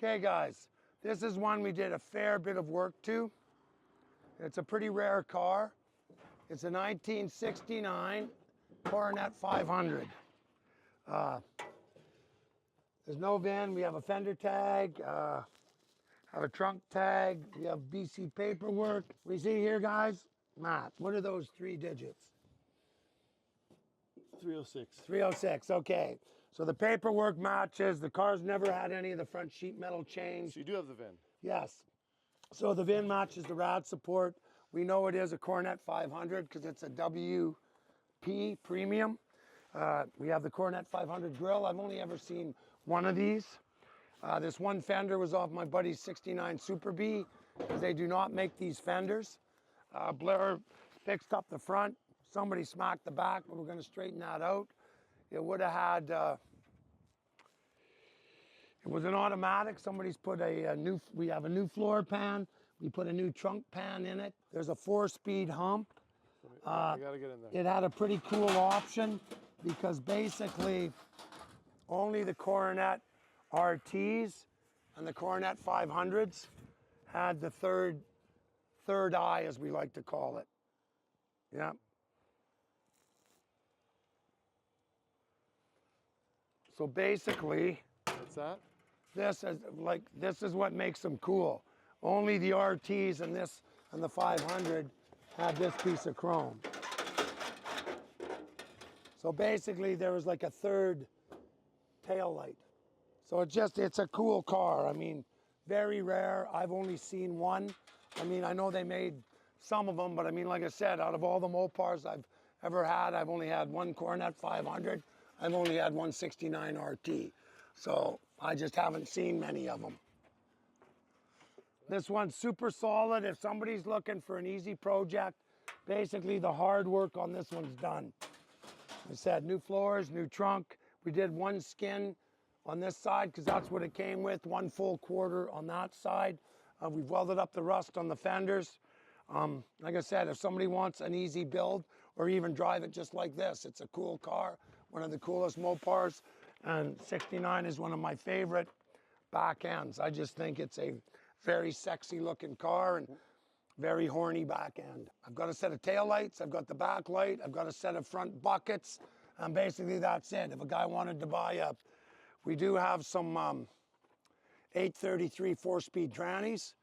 Okay, guys, this is one we did a fair bit of work to. It's a pretty rare car. It's a 1969 Coronet 500. There's no VIN. We have a fender tag, have a trunk tag. We have BC paperwork. We see here, guys, Matt, what are those 3 digits? 306. 306, okay. So the paperwork matches. The car's never had any of the front sheet metal changed. So you do have the VIN? Yes. So the VIN matches the rad support. We know it is a Coronet 500 because it's a WP premium. We have the Coronet 500 grill. I've only ever seen one of these. This one fender was off my buddy's 69 Super B because they do not make these fenders. Blair fixed up the front. Somebody smacked the back, but we're going to straighten that out. It would have had, it was an automatic. Somebody's put we have a new floor pan. We put a new trunk pan in it. There's a 4-speed hump. I got to get in there. It had a pretty cool option because basically only the Coronet RTs and the Coronet 500s had the third eye, as we like to call it. Yeah. So basically, what's that? This is what makes them cool. Only the RTs and the 500 had this piece of chrome. So basically, there was like a third tail light. So it's a cool car. I mean, very rare. I've only seen one. I mean, I know they made some of them, but I mean, like I said, out of all the Mopars I've ever had, I've only had one Coronet 500. I've only had one 69 RT. So I just haven't seen many of them. This one's super solid. If somebody's looking for an easy project, basically the hard work on this one's done. I said new floors, new trunk. We did one skin on this side because that's what it came with, 1 full quarter on that side. We've welded up the rust on the fenders. Like I said, if somebody wants an easy build or even drive it just like this, it's a cool car, one of the coolest Mopars, and 69 is one of my favorite back ends. I just think it's a very sexy looking car and very horny back end. I've got a set of tail lights, I've got the back light, I've got a set of front buckets, and basically that's it. If a guy wanted to buy we do have some 833 4-speed trannies.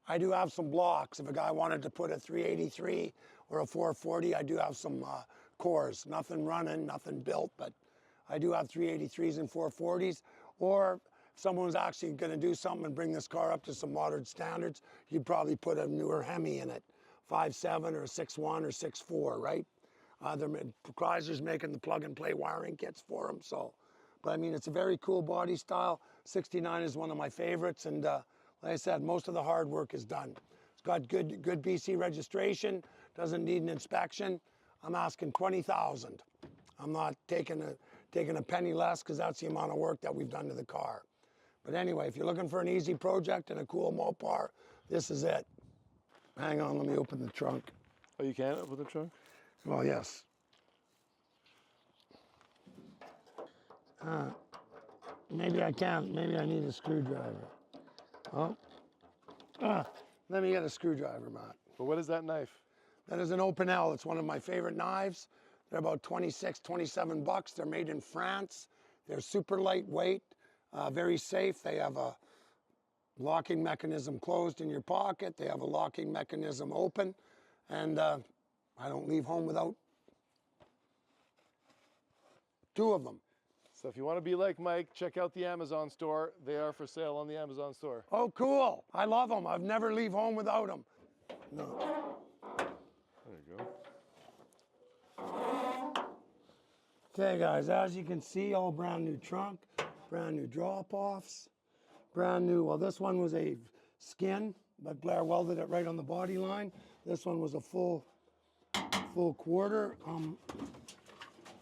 I do have some blocks. If a guy wanted to put a 383 or a 440, I do have some cores. Nothing running, nothing built, but I do have 383s and 440s. Or if someone was actually going to do something and bring this car up to some modern standards, you'd probably put a newer Hemi in it, 5.7 or 6.1 or 6.4, right? Chrysler's making the plug-and-play wiring kits for them, so. But I mean, it's a very cool body style. 69 is one of my favorites, and like I said, most of the hard work is done. It's got good BC registration, doesn't need an inspection. I'm asking $20,000. I'm not taking a penny less because that's the amount of work that we've done to the car. But anyway, if you're looking for an easy project and a cool Mopar, this is it. Hang on, let me open the trunk. Oh, you can open the trunk? Well, yes. Maybe I can't. Maybe I need a screwdriver. Oh. Let me get a screwdriver, Matt. But what is that knife? That is an Open L. It's one of my favorite knives. They're about 26, 27 bucks. They're made in France. They're super lightweight, very safe. They have a locking mechanism closed in your pocket. They have a locking mechanism open. And I don't leave home without 2 of them. So if you want to be like Mike, check out the Amazon store. They are for sale on the Amazon store. Oh, cool. I love them. I've never leave home without them. No. There you go. Okay, guys, as you can see, all brand new trunk, brand new drop-offs, brand new, well, this one was a skin, but Blair welded it right on the body line. This one was a full quarter.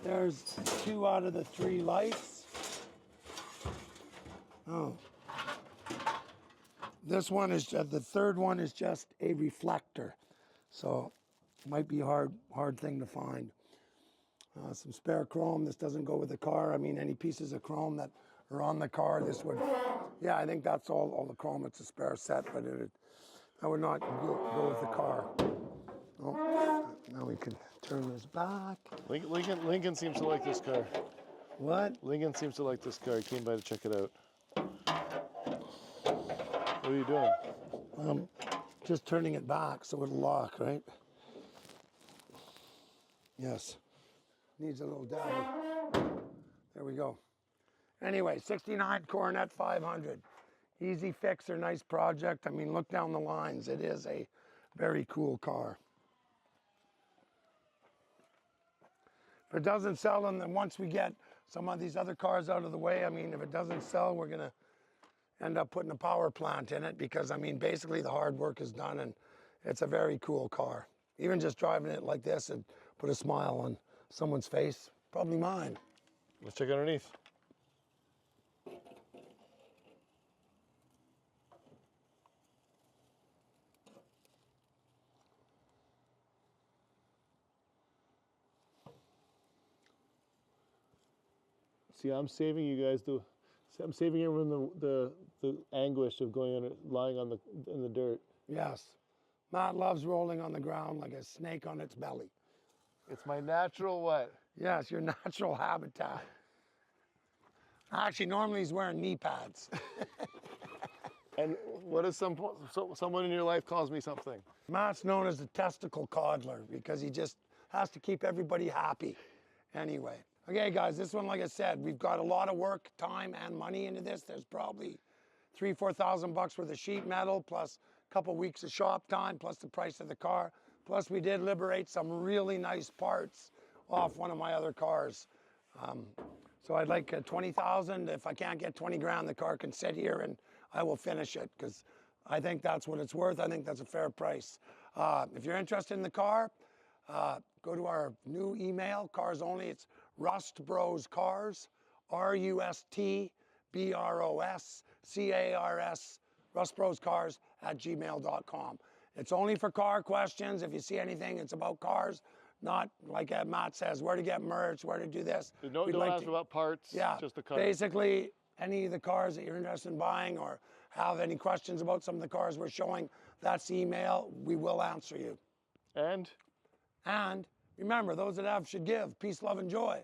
There's 2 out of the 3 lights. Oh. This one is, the third one is just a reflector. So, might be a hard thing to find. Some spare chrome. This doesn't go with the car. I mean, any pieces of chrome that or on the car, this would, yeah, I think that's all the chrome. It's a spare set, but I would not go with the car. Oh, now we can turn this back. Lincoln seems to like this car. What? Lincoln seems to like this car. He came by to check it out. What are you doing? Just turning it back so it'll lock, right? Yes. Needs a little dabby. There we go. Anyway, 69 Coronet 500. Easy fixer, nice project. I mean, look down the lines. It is a very cool car. If it doesn't sell, and then once we get some of these other cars out of the way, I mean, if it doesn't sell, we're going to end up putting a power plant in it because, I mean, basically the hard work is done and it's a very cool car. Even just driving it like this and put a smile on someone's face, probably mine. Let's check underneath. See, I'm saving you guys I'm saving everyone the anguish of lying in the dirt. Yes. Matt loves rolling on the ground like a snake on its belly. It's my natural what? Yes, your natural habitat. Actually, normally he's wearing knee pads. And what is someone in your life calls me something? Matt's known as the testicle coddler because he just has to keep everybody happy. Anyway. Okay, guys, this one, like I said, we've got a lot of work, time, and money into this. There's probably $3,000-4,000 worth of sheet metal, plus a couple weeks of shop time, plus the price of the car. Plus, we did liberate some really nice parts off one of my other cars. So I'd like 20,000. If I can't get 20 grand, the car can sit here and I will finish it because I think that's what it's worth. I think that's a fair price. If you're interested in the car, go to our new email, cars only. It's rustbroscars, rustbroscars, rustbroscars@gmail.com. It's only for car questions. If you see anything, it's about cars, not like Matt says, where to get merch, where to do this. Don't ask about parts, just the car. Basically, any of the cars that you're interested in buying or have any questions about some of the cars we're showing, that's the email. We will answer you. And remember, those that have should give. Peace, love, and joy.